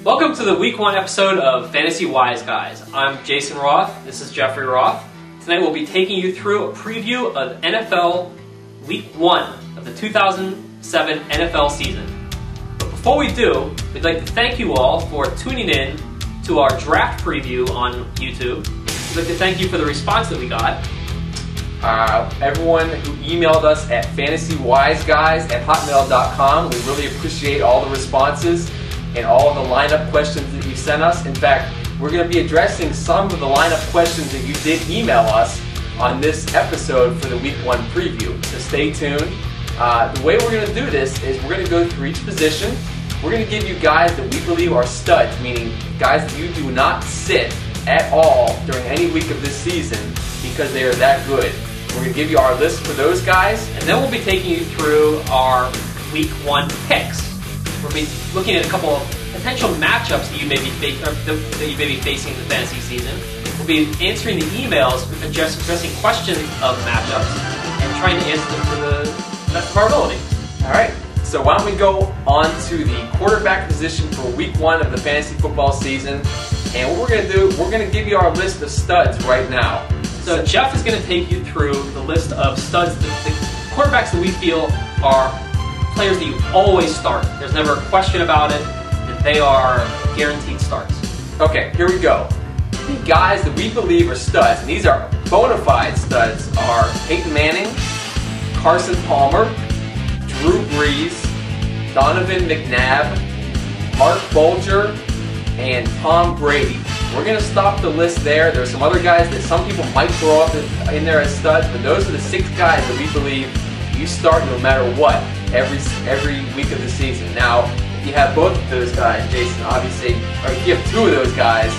Welcome to the Week 1 episode of Fantasy Wiseguys. I'm Jason Roth. This is Jeffrey Roth. Tonight we'll be taking you through a preview of NFL Week 1 of the 2007 NFL season. But before we do, we'd like to thank you all for tuning in to our draft preview on YouTube. We'd like to thank you for the response that we got. Everyone who emailed us at FantasyWiseGuys@hotmail.com, we really appreciate all the responses and all of the lineup questions that you sent us. In fact, we're going to be addressing some of the lineup questions that you did email us on this episode for the Week 1 preview. So stay tuned. The way we're going to do this is we're going to go through each position. We're going to give you guys that we believe are studs, meaning guys that you do not sit at all during any week of this season because they are that good. We're going to give you our list for those guys, and then we'll be taking you through our Week 1 picks. We'll be looking at a couple of potential matchups that you may be facing in the fantasy season. We'll be answering the emails, addressing questions of matchups, and trying to answer them to the best of our ability. All right. So why don't we go on to the quarterback position for Week 1 of the fantasy football season? And what we're going to do, we're going to give you our list of studs right now. So Jeff is going to take you through the list of studs, the quarterbacks that we feel are players that you always start. There's never a question about it, and they are guaranteed starts. Okay, here we go. The guys that we believe are studs, and these are bona fide studs, are Peyton Manning, Carson Palmer, Drew Brees, Donovan McNabb, Mark Bulger, and Tom Brady. We're going to stop the list there. There's some other guys that some people might throw up in there as studs, but those are the 6 guys that we believe you start no matter what every week of the season. Now, if you have both of those guys, Jason, obviously, or if you have 2 of those guys,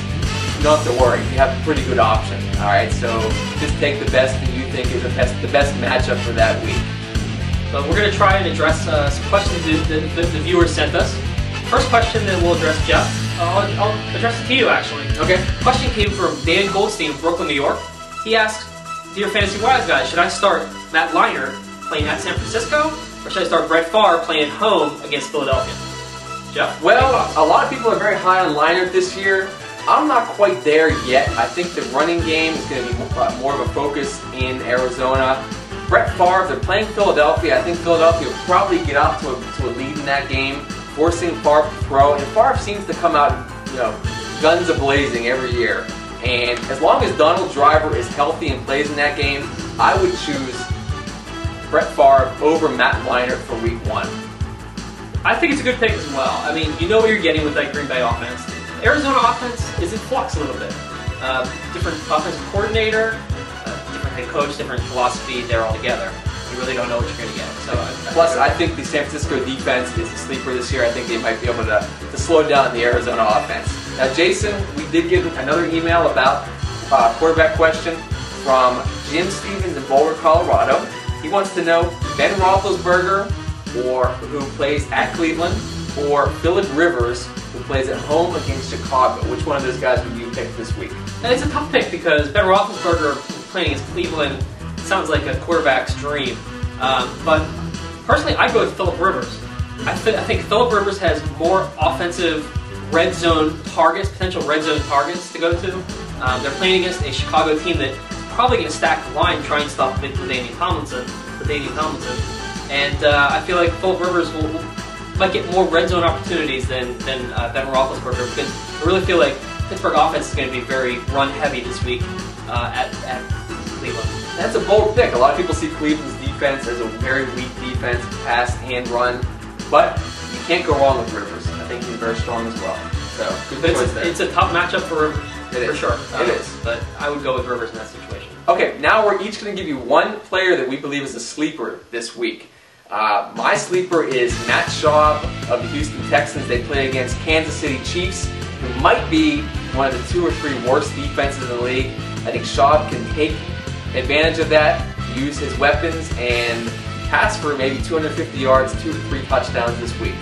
you don't have to worry. You have a pretty good option. All right, so just take the best that you think is the best matchup for that week. But we're going to try and address some questions that the viewers sent us. First question that we'll address, Jeff. I'll address it to you, actually. Okay. Question came from Dan Goldstein of Brooklyn, New York. He asked, "Dear Fantasy Wise Guys, should I start Matt Leinart playing at San Francisco, or should I start Brett Favre playing at home against Philadelphia?" Jeff? Well, a lot of people are very high on Leinart this year. I'm not quite there yet. I think the running game is going to be more of a focus in Arizona. Brett Favre, they're playing Philadelphia. I think Philadelphia will probably get out to a lead in that game, forcing Favre to throw. And Favre seems to come out, guns a-blazing every year. And as long as Donald Driver is healthy and plays in that game, I would choose Brett Favre over Matt Leinart for Week 1. I think it's a good pick as well. I mean, you know what you're getting with that Green Bay offense. The Arizona offense is in flux a little bit. Different offensive coordinator, different head coach, different philosophy there all together. You really don't know what you're going to get. So Plus, I think the San Francisco defense is a sleeper this year. I think they might be able to slow down the Arizona offense. Now, Jason, we did get another email about a quarterback question from Jim Stevens in Boulder, Colorado. He wants to know Ben Roethlisberger, who plays at Cleveland, or Phillip Rivers, who plays at home against Chicago. Which one of those guys would you pick this week? And it's a tough pick because Ben Roethlisberger playing against Cleveland sounds like a quarterback's dream. But personally, I go with Phillip Rivers. I think Phillip Rivers has more offensive red zone targets, potential red zone targets to go to. They're playing against a Chicago team that's probably going to stack the line, try and stop Daniel Tomlinson. And I feel like Phillip Rivers might get more red zone opportunities than Ben Roethlisberger, because I really feel like Pittsburgh offense is going to be very run heavy this week at Cleveland. That's a bold pick. A lot of people see Cleveland's defense as a very weak defense, pass and run, but you can't go wrong with Rivers. I think he's very strong as well. So it's a tough matchup for Rivers, for sure. It is. But I would go with Rivers in that situation. Okay, now we're each going to give you one player that we believe is a sleeper this week. My sleeper is Matt Schaub of the Houston Texans. They play against Kansas City Chiefs, who might be one of the 2 or 3 worst defenses in the league. I think Schaub can take advantage of that, use his weapons, and pass for maybe 250 yards, 2 to 3 touchdowns this week.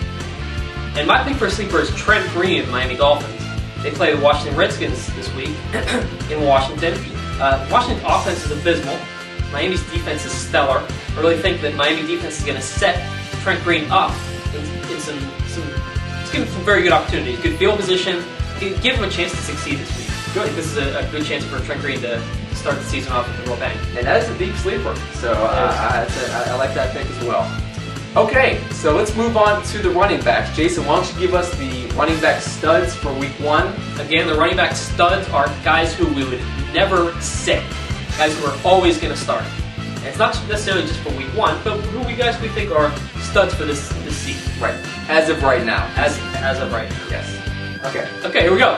And my pick for a sleeper is Trent Green of the Miami Dolphins. They play the Washington Redskins this week in Washington. Washington's offense is abysmal. Miami's defense is stellar. I really think that Miami defense is going to set Trent Green up in some give him some very good opportunities, good field position, give him a chance to succeed this week. I think this is a good chance for Trent Green to start the season off with a real bang. And that is a deep sleeper, so I like that pick as well. Okay, so let's move on to the running backs. Jason, why don't you give us the running back studs for week 1? Again, the running back studs are guys who we would never sit, guys who are always going to start. And it's not necessarily just for week 1, but who we think are studs for this season. Right, as of right now. As of right now. Yes. Okay. Okay, here we go.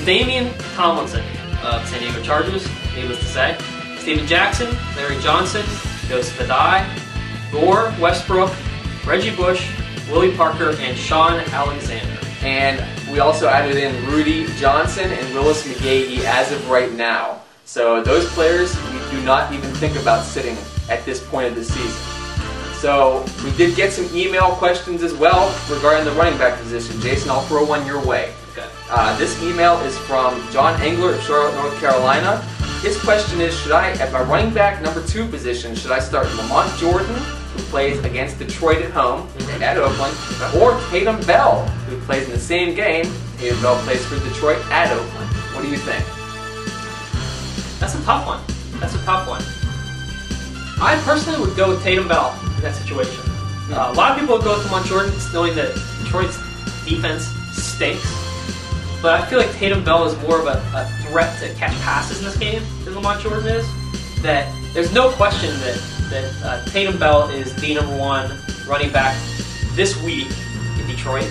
Damian Tomlinson of San Diego Chargers, needless to say. Steven Jackson, Larry Johnson, Joseph Adai, Gore Westbrook, Reggie Bush, Willie Parker, and Sean Alexander. And we also added in Rudy Johnson and Willis McGahee as of right now. So those players we do not even think about sitting at this point of the season. So we did get some email questions as well regarding the running back position. Jason, I'll throw one your way. Okay. This email is from John Engler of Charlotte, North Carolina. His question is, should I, at my running back number 2 position, should I start Lamont Jordan, who plays against Detroit at home, at Oakland, or Tatum Bell, who plays in the same game? Tatum Bell plays for Detroit at Oakland. What do you think? That's a tough one. I personally would go with Tatum Bell in that situation. A lot of people would go with Lamont Jordan, knowing that Detroit's defense stinks. But I feel like Tatum Bell is more of a threat to catch passes in this game than Lamont Jordan is. That there's no question that Tatum Bell is the number 1 running back this week in Detroit.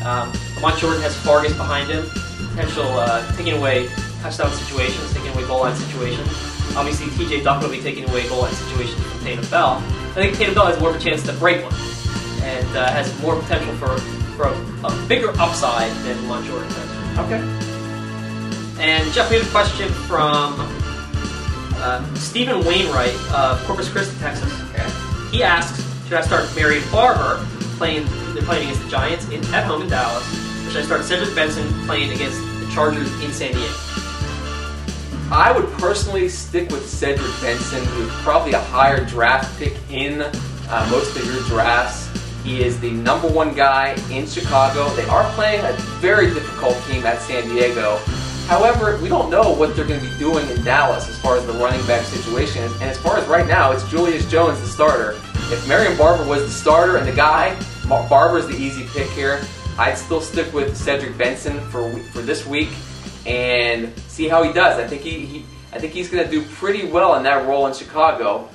Lamont Jordan has Fargus behind him, potential taking away touchdown situations, taking away goal line situations. Obviously, T.J. Duck will be taking away goal line situations from Tatum Bell. I think Tatum Bell has more of a chance to break one, and has more potential for a bigger upside than Lamont Jordan does. Okay. And Jeff, we have a question from Stephen Wainwright of Corpus Christi, Texas. Okay. He asks, should I start Marion Barber they're playing against the Giants at home in Dallas, or should I start Cedric Benson playing against the Chargers in San Diego? I would personally stick with Cedric Benson, who's probably a higher draft pick in most of your drafts. He is the number 1 guy in Chicago. They are playing a very difficult team at San Diego. However, we don't know what they're going to be doing in Dallas as far as the running back situation. And as far as right now, it's Julius Jones, the starter. If Marion Barber was the starter and the guy, Barber's the easy pick here. I'd still stick with Cedric Benson for this week and see how he does. I think he's going to do pretty well in that role in Chicago.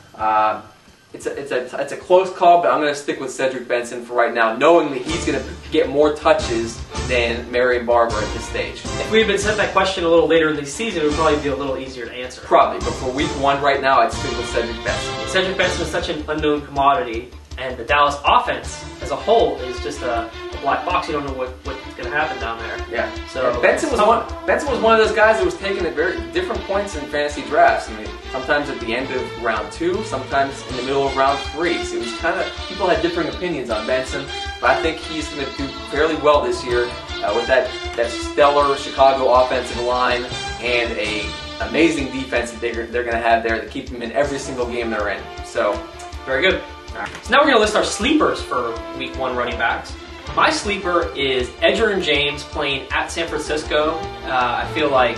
It's a close call, but I'm going to stick with Cedric Benson for right now, knowing that he's going to get more touches than Marion Barber at this stage. If we had been sent that question a little later in the season, it would probably be a little easier to answer. Probably, but for week 1 right now, I'd stick with Cedric Benson. Cedric Benson is such an unknown commodity, and the Dallas offense as a whole is just a black box. You don't know what's going to happen down there. Yeah. So Benson was one of those guys that was taken at very different points in fantasy drafts. I mean, sometimes at the end of round 2, sometimes in the middle of round 3. So it was kind of, people had different opinions on Benson, but I think he's going to do fairly well this year with that stellar Chicago offensive line and a amazing defense that they're going to have there to keep them in every single game they're in. So, very good. So now we're going to list our sleepers for week 1 running backs. My sleeper is Edgerrin James playing at San Francisco. I feel like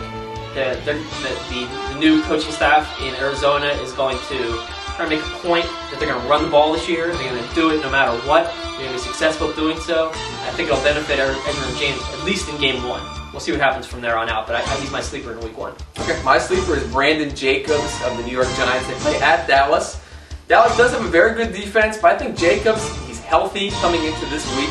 the new coaching staff in Arizona is going to try to make a point that they're going to run the ball this year. They're going to do it no matter what. They're going to be successful doing so. I think it'll benefit Edgerrin James, at least in game 1. We'll see what happens from there on out, but he's my sleeper in week 1. Okay, my sleeper is Brandon Jacobs of the New York Giants. They play at Dallas. Dallas does have a very good defense, but I think Jacobs, he's healthy coming into this week,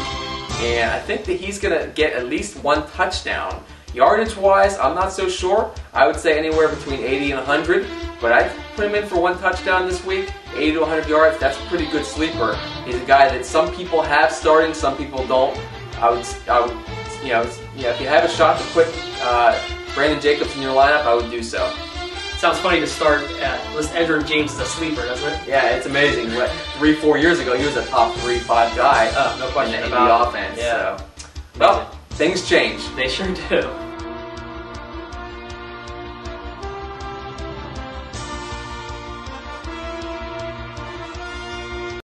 and I think that he's going to get at least 1 touchdown. Yardage-wise, I'm not so sure. I would say anywhere between 80 and 100, but I'd put him in for 1 touchdown this week, 80 to 100 yards. That's a pretty good sleeper. He's a guy that some people have starting, some people don't. I would, if you have a shot to put Brandon Jacobs in your lineup, I would do so. Sounds funny to start list Edgerrin James as a sleeper, doesn't it? Yeah, it's amazing. 3-4 years ago, he was a top 3-5 guy no question in about the offense. Yeah. So. Well, things change. They sure do.